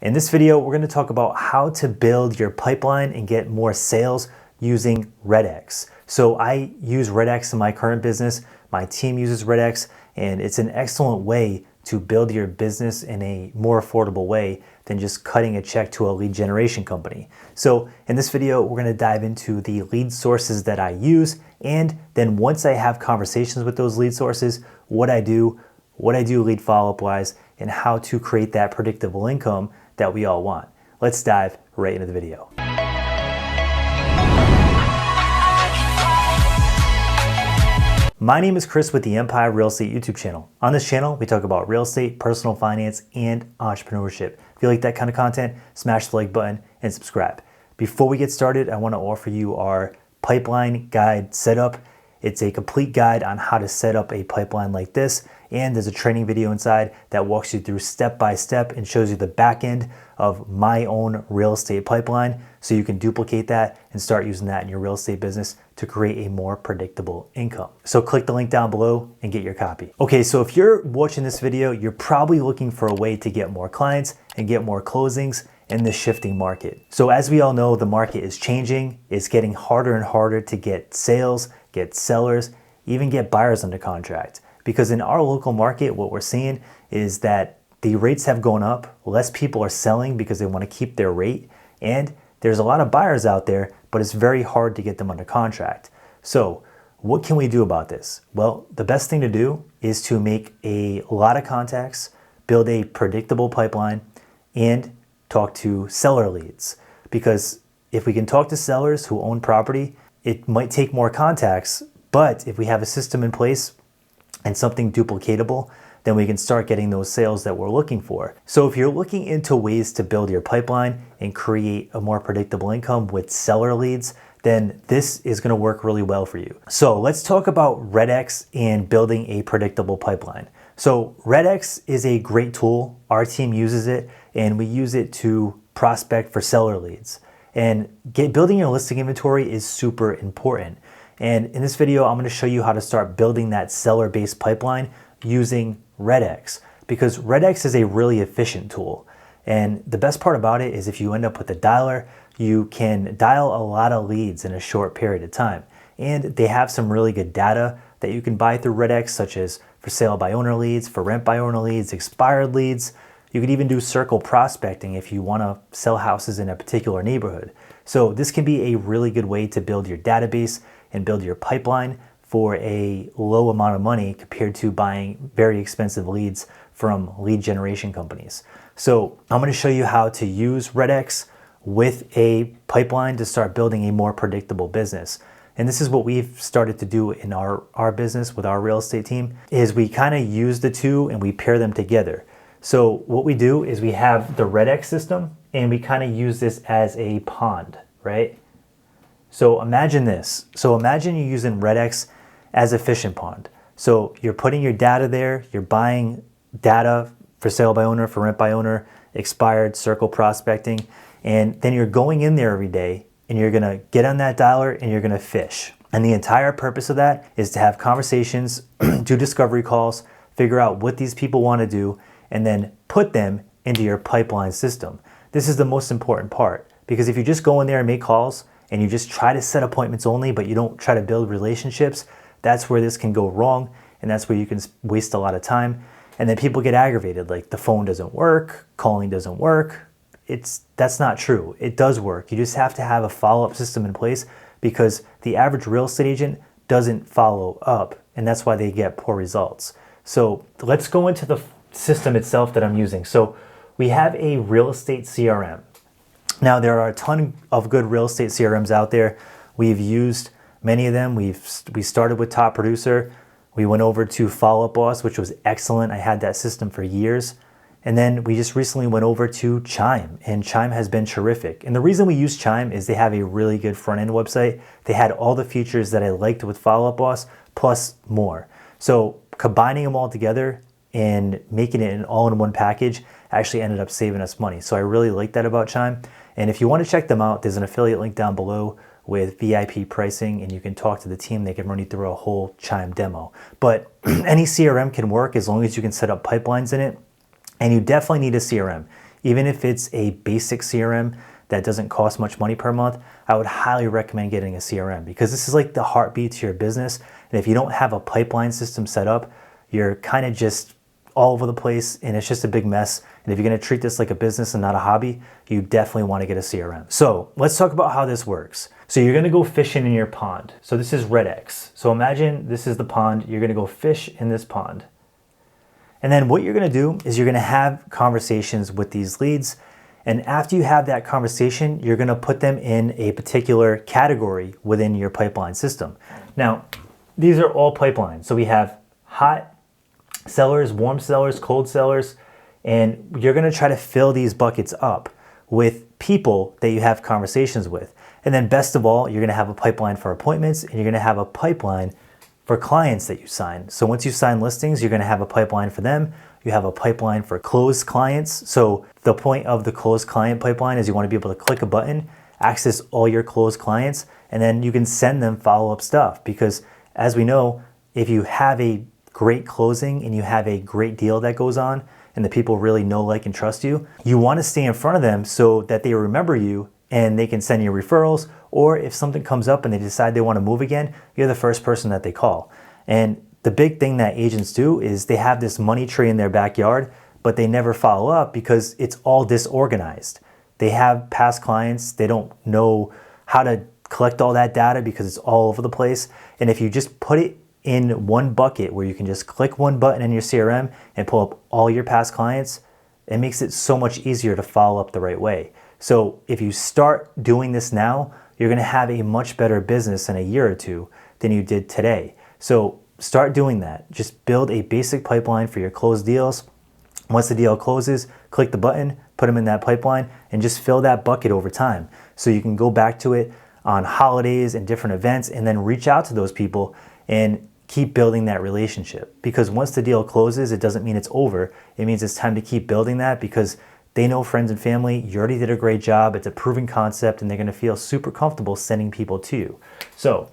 In this video, we're going to talk about how to build your pipeline and get more sales using RedX. So I use RedX in my current business. My team uses RedX, and it's an excellent way to build your business in a more affordable way than just cutting a check to a lead generation company. So in this video, we're going to dive into the lead sources that I use, and then once I have conversations with those lead sources, what I do lead follow-up wise, and how to create that predictable income that we all want. Let's dive right into the video. My name is Chris with the Empire Real Estate YouTube channel. On this channel, we talk about real estate, personal finance, and entrepreneurship. If you like that kind of content, smash the like button and subscribe. Before we get started, I want to offer you our pipeline guide setup. It's a complete guide on how to set up a pipeline like this, and there's a training video inside that walks you through step by step and shows you the back end of my own real estate pipeline, so you can duplicate that and start using that in your real estate business to create a more predictable income. So click the link down below and get your copy. Okay, so if you're watching this video, you're probably looking for a way to get more clients and get more closings in the shifting market. So as we all know, the market is changing. It's getting harder and harder to get sales, get sellers, even get buyers under contract. Because in our local market, what we're seeing is that the rates have gone up, less people are selling because they want to keep their rate, and there's a lot of buyers out there, but it's very hard to get them under contract. So what can we do about this? Well, the best thing to do is to make a lot of contacts, build a predictable pipeline, and talk to seller leads. Because if we can talk to sellers who own property, it might take more contacts, but if we have a system in place and something duplicatable, then we can start getting those sales that we're looking for. So if you're looking into ways to build your pipeline and create a more predictable income with seller leads, then this is going to work really well for you. So let's talk about RedX and building a predictable pipeline. So RedX is a great tool. Our team uses it, and we use it to prospect for seller leads. And building your listing inventory is super important. And in this video, I'm going to show you how to start building that seller-based pipeline using RedX, because RedX is a really efficient tool. And the best part about it is if you end up with a dialer, you can dial a lot of leads in a short period of time. And they have some really good data that you can buy through RedX, such as for sale by owner leads, for rent by owner leads, expired leads. You could even do circle prospecting if you want to sell houses in a particular neighborhood. So this can be a really good way to build your database and build your pipeline for a low amount of money compared to buying very expensive leads from lead generation companies. So I'm going to show you how to use RedX with a pipeline to start building a more predictable business. And this is what we've started to do in our business with our real estate team, is we kind of use the two and we pair them together. So what we do is we have the RedX system and we kind of use this as a pond, right? So imagine this. So imagine you're using RedX as a fishing pond. So you're putting your data there, you're buying data for sale by owner, for rent by owner, expired, circle prospecting, and then you're going in there every day and you're gonna get on that dialer and you're gonna fish. And the entire purpose of that is to have conversations, do discovery calls, figure out what these people wanna do, and then put them into your pipeline system. This is the most important part, because if you just go in there and make calls and you just try to set appointments only, but you don't try to build relationships, that's where this can go wrong, and that's where you can waste a lot of time. And then people get aggravated, like the phone doesn't work, calling doesn't work. That's not true. It does work. You just have to have a follow-up system in place, because the average real estate agent doesn't follow up, and that's why they get poor results. So let's go into the system itself that I'm using. So we have a real estate CRM. Now there are a ton of good real estate CRMs out there. We've used many of them. We started with Top Producer. We went over to Follow Up Boss, which was excellent. I had that system for years. And then we just recently went over to Chime, and Chime has been terrific. And the reason we use Chime is they have a really good front-end website. They had all the features that I liked with Follow Up Boss, plus more. So combining them all together and making it an all-in-one package actually ended up saving us money. So I really like that about Chime. And if you want to check them out, there's an affiliate link down below with VIP pricing, and you can talk to the team. They can run you through a whole Chime demo. But any CRM can work as long as you can set up pipelines in it. And you definitely need a CRM. Even if it's a basic CRM that doesn't cost much money per month, I would highly recommend getting a CRM because this is like the heartbeat to your business. And if you don't have a pipeline system set up, you're kind of just all over the place and it's just a big mess. And if you're going to treat this like a business and not a hobby, you definitely want to get a CRM. So let's talk about how this works. So you're going to go fishing in your pond. So this is RedX. So imagine this is the pond. You're going to go fish in this pond. And then what you're going to do is you're going to have conversations with these leads. And after you have that conversation, you're going to put them in a particular category within your pipeline system. Now, these are all pipelines. So we have hot sellers, warm sellers, cold sellers, and you're going to try to fill these buckets up with people that you have conversations with. And then best of all, you're going to have a pipeline for appointments and you're going to have a pipeline for clients that you sign. So once you sign listings, you're going to have a pipeline for them. You have a pipeline for closed clients. So the point of the closed client pipeline is you want to be able to click a button, access all your closed clients, and then you can send them follow-up stuff. Because as we know, if you have a great closing and you have a great deal that goes on and the people really know, like, and trust you, you want to stay in front of them so that they remember you and they can send you referrals, or if something comes up and they decide they want to move again, you're the first person that they call. And the big thing that agents do is they have this money tree in their backyard, but they never follow up because it's all disorganized. They have past clients, they don't know how to collect all that data because it's all over the place. And if you just put it in one bucket where you can just click one button in your CRM and pull up all your past clients, it makes it so much easier to follow up the right way. So if you start doing this now, you're going to have a much better business in a year or two than you did today. So start doing that. Just build a basic pipeline for your closed deals. Once the deal closes, click the button, put them in that pipeline, and just fill that bucket over time. So you can go back to it on holidays and different events and then reach out to those people and keep building that relationship. Because once the deal closes, it doesn't mean it's over. It means it's time to keep building that because they know friends and family, you already did a great job, it's a proven concept, and they're gonna feel super comfortable sending people to you. So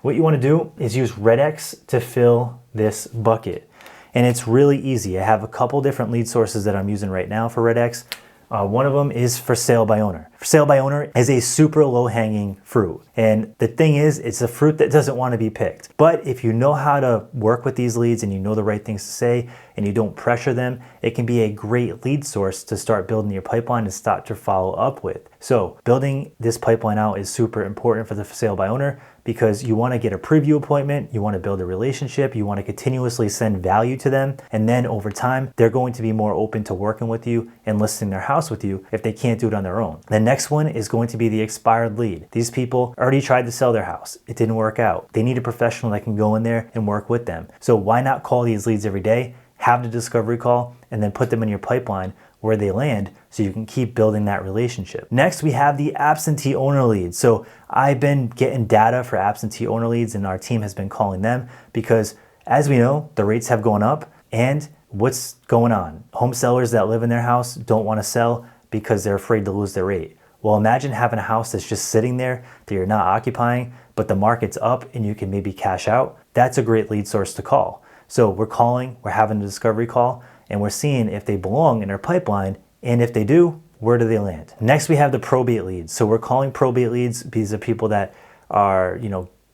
what you wanna do is use RedX to fill this bucket. And it's really easy. I have a couple different lead sources that I'm using right now for RedX. One of them is for sale by owner. For sale by owner is a super low-hanging fruit. And the thing is, it's a fruit that doesn't want to be picked. But if you know how to work with these leads and you know the right things to say and you don't pressure them, it can be a great lead source to start building your pipeline and start to follow up with. So building this pipeline out is super important for the for sale by owner because you want to get a preview appointment, you want to build a relationship, you want to continuously send value to them, and then over time, they're going to be more open to working with you and listing their house with you if they can't do it on their own. The next one is going to be the expired lead. These people already tried to sell their house. It didn't work out. They need a professional that can go in there and work with them. So why not call these leads every day, have the discovery call, and then put them in your pipeline where they land so you can keep building that relationship. Next, we have the absentee owner leads. So I've been getting data for absentee owner leads and our team has been calling them because as we know, the rates have gone up and what's going on? Home sellers that live in their house don't want to sell because they're afraid to lose their rate. Well, imagine having a house that's just sitting there that you're not occupying, but the market's up and you can maybe cash out. That's a great lead source to call. So we're calling, we're having a discovery call, and we're seeing if they belong in our pipeline, and if they do, where do they land? Next, we have the probate leads. So we're calling probate leads. These are people that are,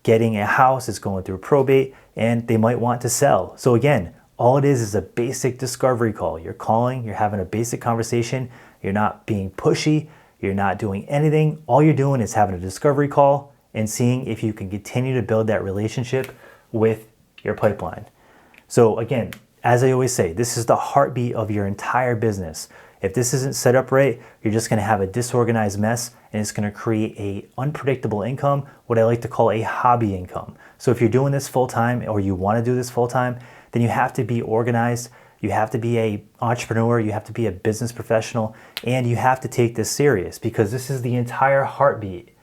getting a house, it's going through probate, and they might want to sell. So again, all it is a basic discovery call. You're calling, you're having a basic conversation, you're not being pushy, you're not doing anything. All you're doing is having a discovery call and seeing if you can continue to build that relationship with your pipeline. So again, as I always say, this is the heartbeat of your entire business. If this isn't set up right, you're just gonna have a disorganized mess and it's gonna create a unpredictable income, what I like to call a hobby income. So if you're doing this full time or you wanna do this full time, then you have to be organized, you have to be an entrepreneur, you have to be a business professional, and you have to take this serious because this is the entire heartbeat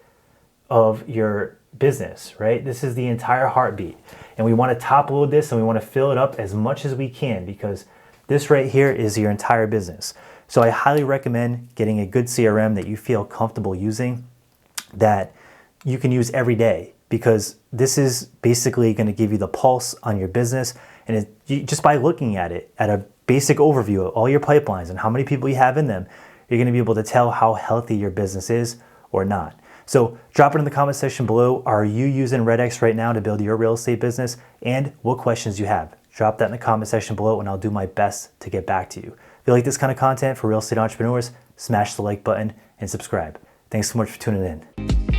of your business, right? This is the entire heartbeat. And we want to top load this and we want to fill it up as much as we can because this right here is your entire business. So I highly recommend getting a good CRM that you feel comfortable using, that you can use every day, because this is basically going to give you the pulse on your business. And just by looking at it, at a basic overview of all your pipelines and how many people you have in them, you're going to be able to tell how healthy your business is or not. So drop it in the comment section below. Are you using RedX right now to build your real estate business? And what questions you have? Drop that in the comment section below and I'll do my best to get back to you. If you like this kind of content for real estate entrepreneurs, smash the like button and subscribe. Thanks so much for tuning in.